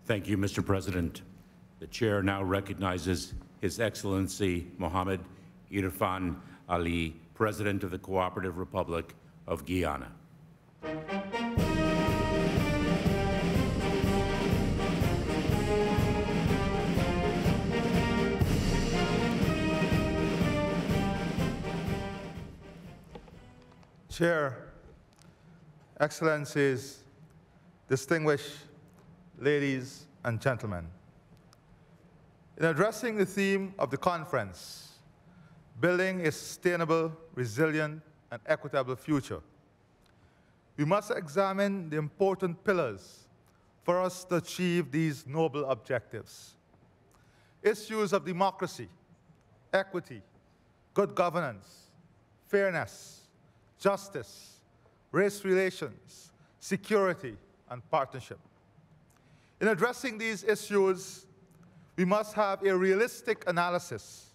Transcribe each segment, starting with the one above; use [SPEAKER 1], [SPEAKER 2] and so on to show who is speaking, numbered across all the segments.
[SPEAKER 1] Thank you, Mr. President. The chair now recognizes His Excellency Mohammed Irfaan Ali, President of the Cooperative Republic of Guyana.
[SPEAKER 2] Chair, Excellencies, distinguished ladies and gentlemen. In addressing the theme of the conference, Building a Sustainable, Resilient, and Equitable Future, we must examine the important pillars for us to achieve these noble objectives. Issues of democracy, equity, good governance, fairness, justice, race relations, security, and partnership. In addressing these issues, we must have a realistic analysis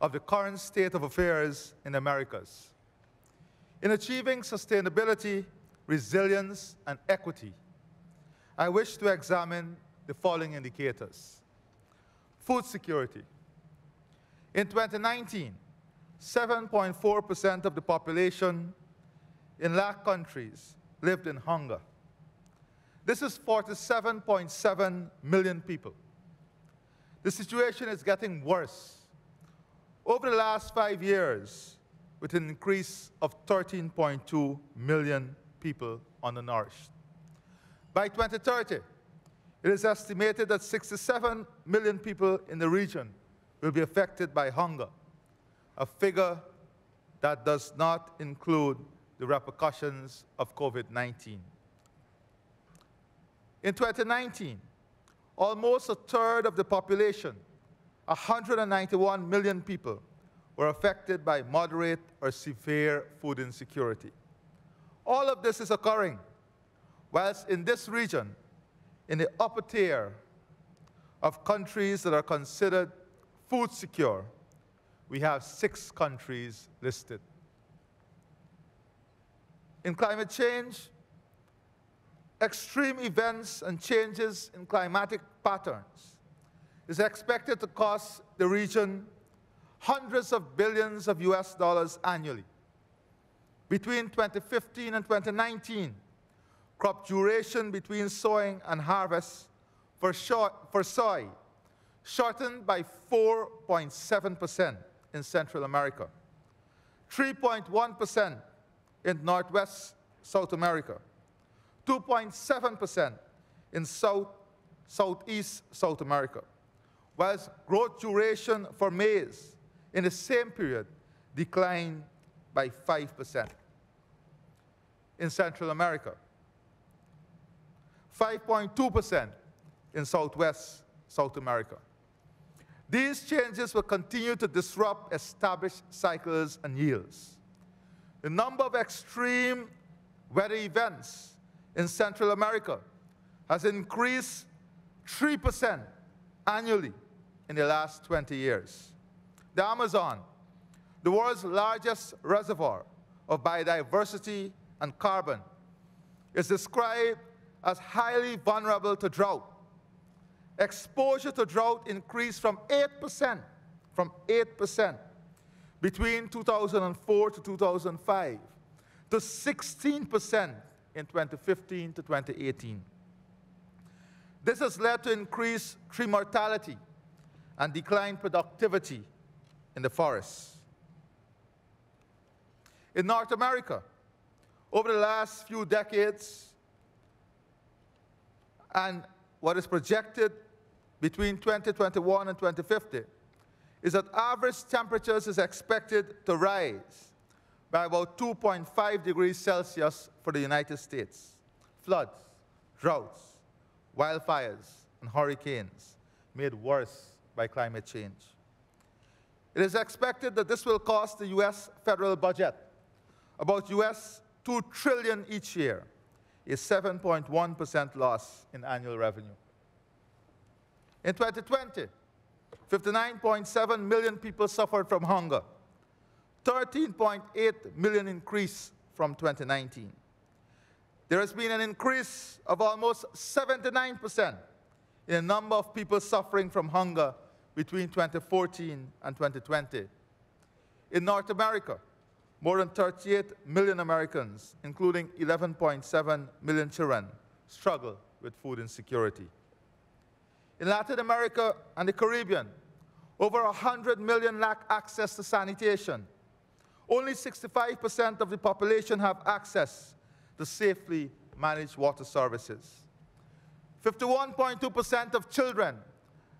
[SPEAKER 2] of the current state of affairs in the Americas. In achieving sustainability, resilience, and equity, I wish to examine the following indicators. Food security. In 2019, 7.4% of the population in LAC countries lived in hunger. This is 47.7 million people. The situation is getting worse. Over the last 5 years, with an increase of 13.2 million people undernourished. By 2030, it is estimated that 67 million people in the region will be affected by hunger, a figure that does not include the repercussions of COVID-19. In 2019, almost a third of the population, 191 million people, were affected by moderate or severe food insecurity. All of this is occurring whilst in this region, in the upper tier of countries that are considered food secure, we have 6 countries listed. In climate change, extreme events and changes in climatic patterns is expected to cost the region hundreds of billions of US dollars annually. Between 2015 and 2019, crop duration between sowing and harvest for soy shortened by 4.7% in Central America, 3.1% in Northwest South America, 2.7% in Southeast South America, whilst growth duration for maize in the same period declined by 5%. In Central America, 5.2% in Southwest South America. These changes will continue to disrupt established cycles and yields. The number of extreme weather events in Central America has increased 3% annually in the last 20 years. The Amazon, the world's largest reservoir of biodiversity and carbon, is described as highly vulnerable to drought. Exposure to drought increased from 8% between 2004 to 2005 to 16% in 2015 to 2018. This has led to increased tree mortality and declined productivity in the forests. In North America, over the last few decades, and what is projected between 2021 and 2050, is that average temperatures is expected to rise by about 2.5 degrees Celsius for the United States. Floods, droughts, wildfires, and hurricanes made worse by climate change. It is expected that this will cost the US federal budget about US $2 trillion each year, a 7.1% loss in annual revenue. In 2020, 59.7 million people suffered from hunger, 13.8 million increase from 2019. There has been an increase of almost 79% in the number of people suffering from hunger between 2014 and 2020. In North America, more than 38 million Americans, including 11.7 million children, struggle with food insecurity. In Latin America and the Caribbean, over 100 million lack access to sanitation. Only 65% of the population have access to safely managed water services. 51.2% of children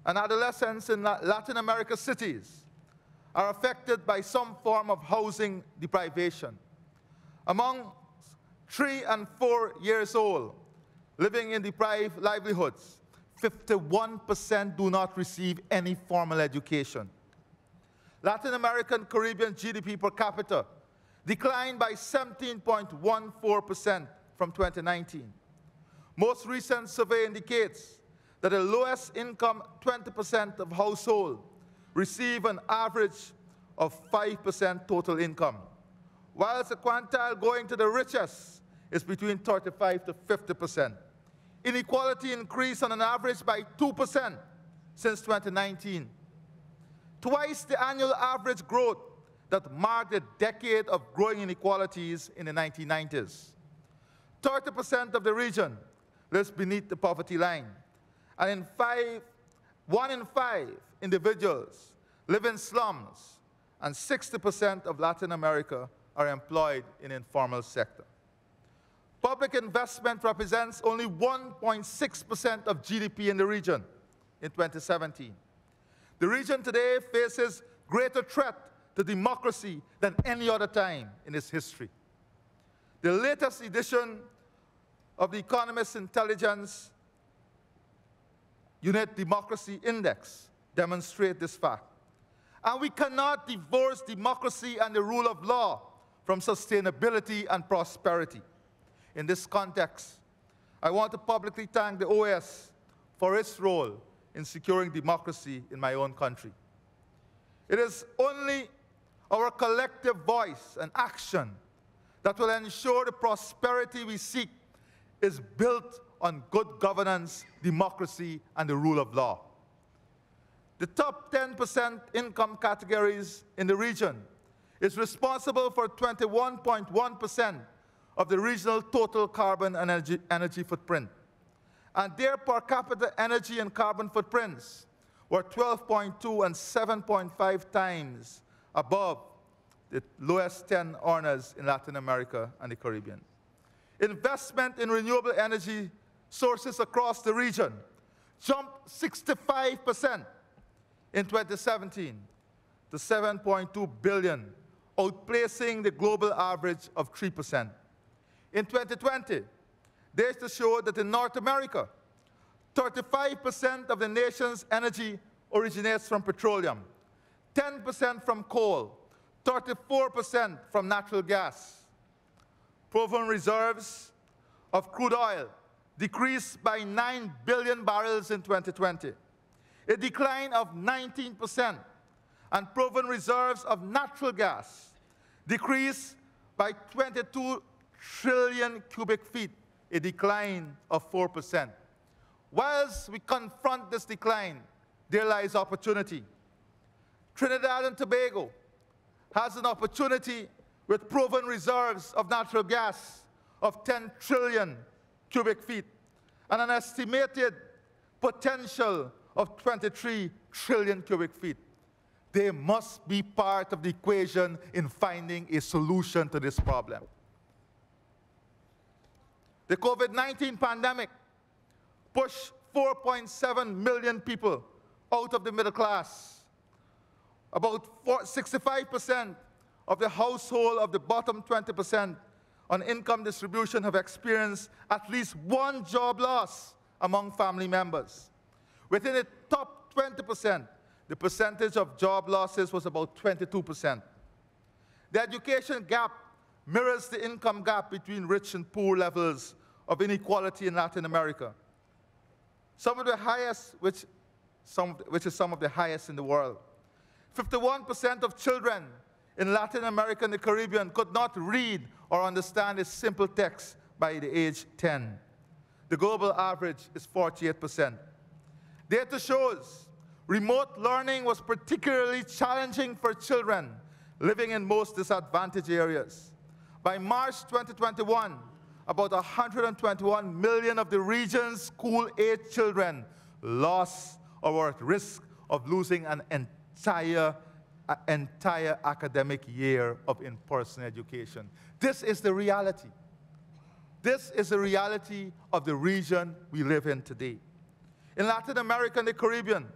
[SPEAKER 2] and adolescents in Latin America cities are affected by some form of housing deprivation. Among 3 and 4 years old living in deprived livelihoods, 51% do not receive any formal education. Latin American Caribbean GDP per capita declined by 17.14% from 2019. Most recent survey indicates that the lowest income 20% of households receive an average of 5% total income, whilst the quantile going to the richest is between 35 to 50%. Inequality increased on an average by 2% since 2019, twice the annual average growth that marked a decade of growing inequalities in the 1990s. 30% of the region lives beneath the poverty line, and 1 in 5 individuals live in slums, and 60% of Latin America are employed in the informal sector. Public investment represents only 1.6% of GDP in the region in 2017. The region today faces greater threat to democracy than any other time in its history. The latest edition of the Economist Intelligence Unit Democracy Index demonstrates this fact. And we cannot divorce democracy and the rule of law from sustainability and prosperity. In this context, I want to publicly thank the OAS for its role in securing democracy in my own country. It is only our collective voice and action that will ensure the prosperity we seek is built on good governance, democracy, and the rule of law. The top 10% income categories in the region is responsible for 21.1% of the regional total carbon and energy footprint. And their per capita energy and carbon footprints were 12.2 and 7.5 times above the lowest 10 earners in Latin America and the Caribbean. Investment in renewable energy sources across the region jumped 65% in 2017 to 7.2 billion, outplacing the global average of 3%. In 2020, data showed that in North America, 35% of the nation's energy originates from petroleum, 10% from coal, 34% from natural gas. Proven reserves of crude oil decreased by 9 billion barrels in 2020, a decline of 19%, and proven reserves of natural gas decreased by 22 trillion cubic feet, a decline of 4%. Whilst we confront this decline, there lies opportunity. Trinidad and Tobago has an opportunity with proven reserves of natural gas of 10 trillion cubic feet and an estimated potential of 23 trillion cubic feet. They must be part of the equation in finding a solution to this problem. The COVID-19 pandemic pushed 4.7 million people out of the middle class. About 65% of the household of the bottom 20% on income distribution have experienced at least one job loss among family members. Within the top 20%, the percentage of job losses was about 22%. The education gap mirrors the income gap between rich and poor levels of inequality in Latin America. Some of the highest, which is some of the highest in the world. 51% of children in Latin America and the Caribbean could not read or understand a simple text by the age 10. The global average is 48%. Data shows remote learning was particularly challenging for children living in most disadvantaged areas. By March 2021, about 121 million of the region's school-age children lost or were at risk of losing an entire academic year of in-person education. This is the reality. This is the reality of the region we live in today. In Latin America and the Caribbean,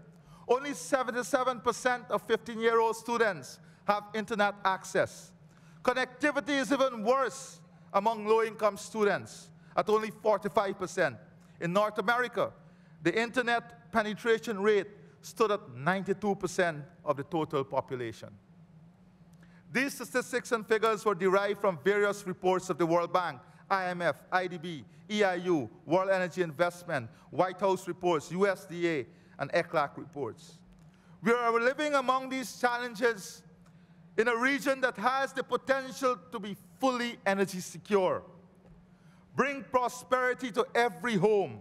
[SPEAKER 2] only 77% of 15-year-old students have internet access. Connectivity is even worse among low-income students, at only 45%. In North America, the internet penetration rate stood at 92% of the total population. These statistics and figures were derived from various reports of the World Bank, IMF, IDB, EIU, World Energy Investment, White House reports, USDA, and ECLAC reports. We are living among these challenges in a region that has the potential to be fully energy secure, bring prosperity to every home,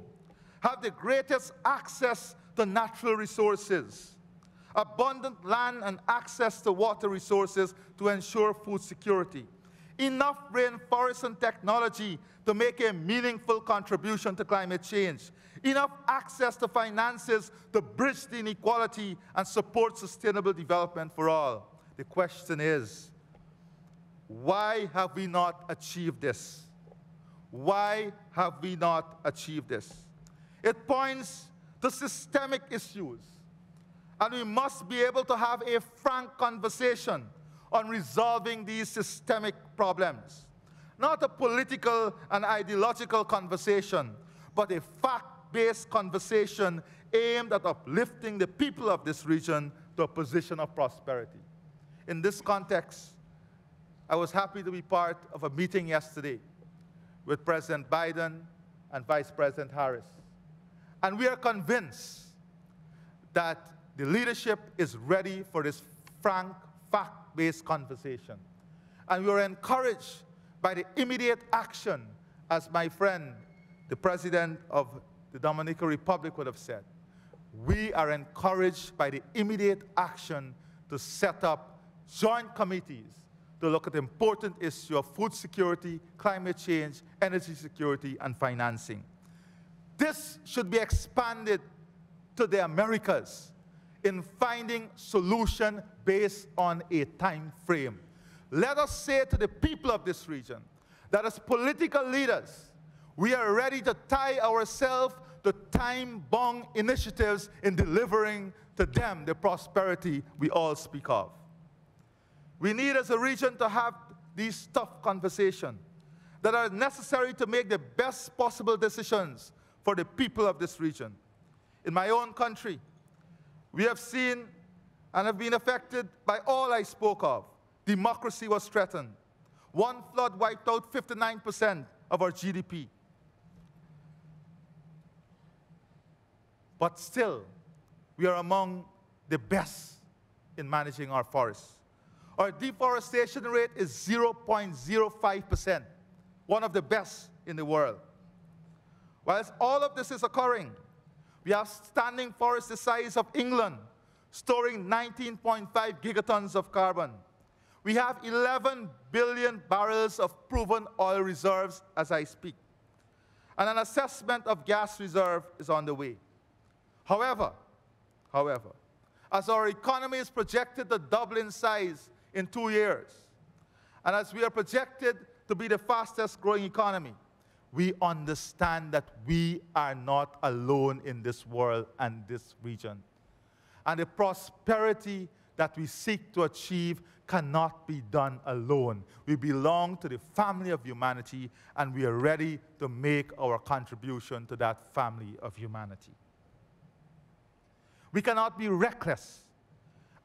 [SPEAKER 2] have the greatest access to natural resources, abundant land and access to water resources to ensure food security, enough rainforests and technology to make a meaningful contribution to climate change, enough access to finances to bridge the inequality and support sustainable development for all. The question is, why have we not achieved this? Why have we not achieved this? It points to systemic issues, and we must be able to have a frank conversation on resolving these systemic problems. Not a political and ideological conversation, but a fact-based conversation aimed at uplifting the people of this region to a position of prosperity. In this context, I was happy to be part of a meeting yesterday with President Biden and Vice President Harris. And we are convinced that the leadership is ready for this frank, fact-based conversation. And we are encouraged by the immediate action, as my friend, the President of the Dominican Republic would have said. We are encouraged by the immediate action to set up joint committees to look at the important issue of food security, climate change, energy security, and financing. This should be expanded to the Americas in finding solution based on a time frame. Let us say to the people of this region that as political leaders, we are ready to tie ourselves to time-bound initiatives in delivering to them the prosperity we all speak of. We need as a region to have these tough conversations that are necessary to make the best possible decisions for the people of this region. In my own country, we have seen and have been affected by all I spoke of. Democracy was threatened. One flood wiped out 59% of our GDP. But still, we are among the best in managing our forests. Our deforestation rate is 0.05%, one of the best in the world. Whilst all of this is occurring, we have standing forests the size of England, storing 19.5 gigatons of carbon. We have 11 billion barrels of proven oil reserves as I speak. And an assessment of gas reserve is on the way. However, as our economy is projected to double in size in 2 years, and as we are projected to be the fastest growing economy, we understand that we are not alone in this world and this region. And the prosperity that we seek to achieve cannot be done alone. We belong to the family of humanity, and we are ready to make our contribution to that family of humanity. We cannot be reckless,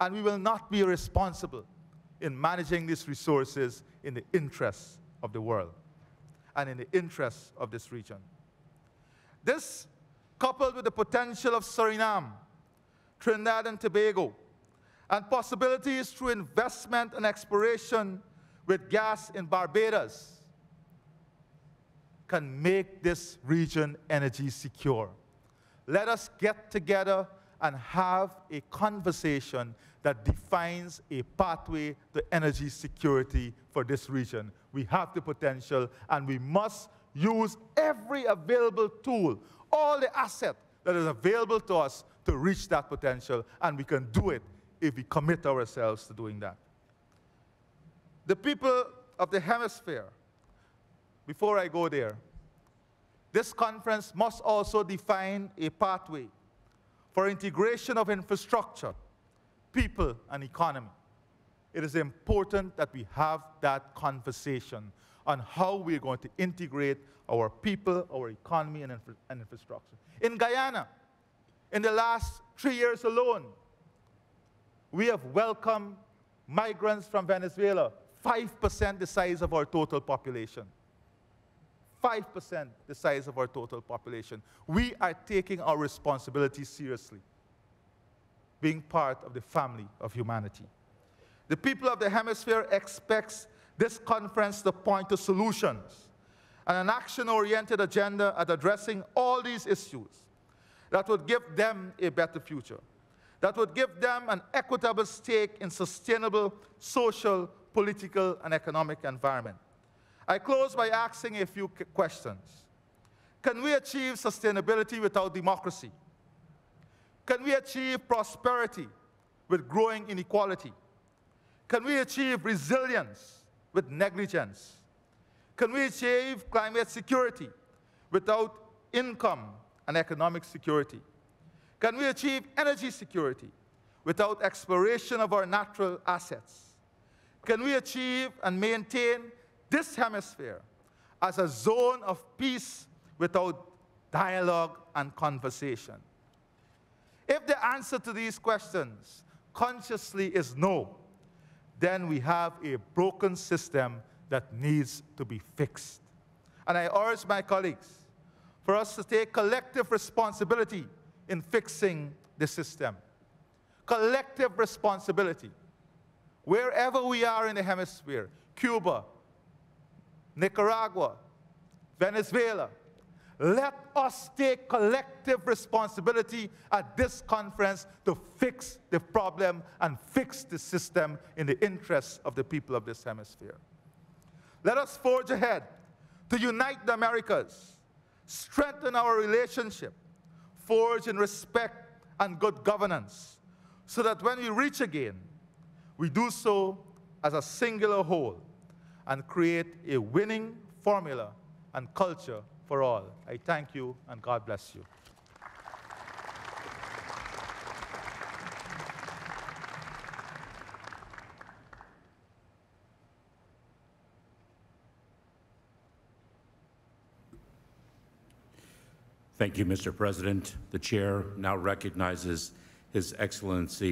[SPEAKER 2] and we will not be irresponsible in managing these resources in the interests of the world and in the interests of this region. This, coupled with the potential of Suriname, Trinidad and Tobago, and possibilities through investment and exploration with gas in Barbados, can make this region energy secure. let us get together and have a conversation that defines a pathway to energy security for this region. We have the potential, and we must use every available tool, all the asset that is available to us to reach that potential, and we can do it if we commit ourselves to doing that. The people of the hemisphere, before I go there, this conference must also define a pathway for integration of infrastructure, people, and economy. It is important that we have that conversation on how we're going to integrate our people, our economy, and infrastructure. In Guyana, in the last 3 years alone, we have welcomed migrants from Venezuela, 5% the size of our total population. 5% the size of our total population. We are taking our responsibility seriously, being part of the family of humanity. The people of the hemisphere expects this conference to point to solutions and an action-oriented agenda at addressing all these issues that would give them a better future, that would give them an equitable stake in sustainable social, political, and economic environment. I close by asking a few questions. Can we achieve sustainability without democracy? Can we achieve prosperity with growing inequality? Can we achieve resilience with negligence? Can we achieve climate security without income and economic security? Can we achieve energy security without exploration of our natural assets? Can we achieve and maintain this hemisphere as a zone of peace without dialogue and conversation? If the answer to these questions consciously is no, then we have a broken system that needs to be fixed. And I urge my colleagues for us to take collective responsibility in fixing the system. Collective responsibility. Wherever we are in the hemisphere, Cuba, Nicaragua, Venezuela, let us take collective responsibility at this conference to fix the problem and fix the system in the interests of the people of this hemisphere. Let us forge ahead to unite the Americas, strengthen our relationship, forge in respect and good governance, so that when we reach again, we do so as a singular whole and create a winning formula and culture for all. I thank you, and God bless you.
[SPEAKER 1] Thank you, Mr. President. The chair now recognizes His Excellency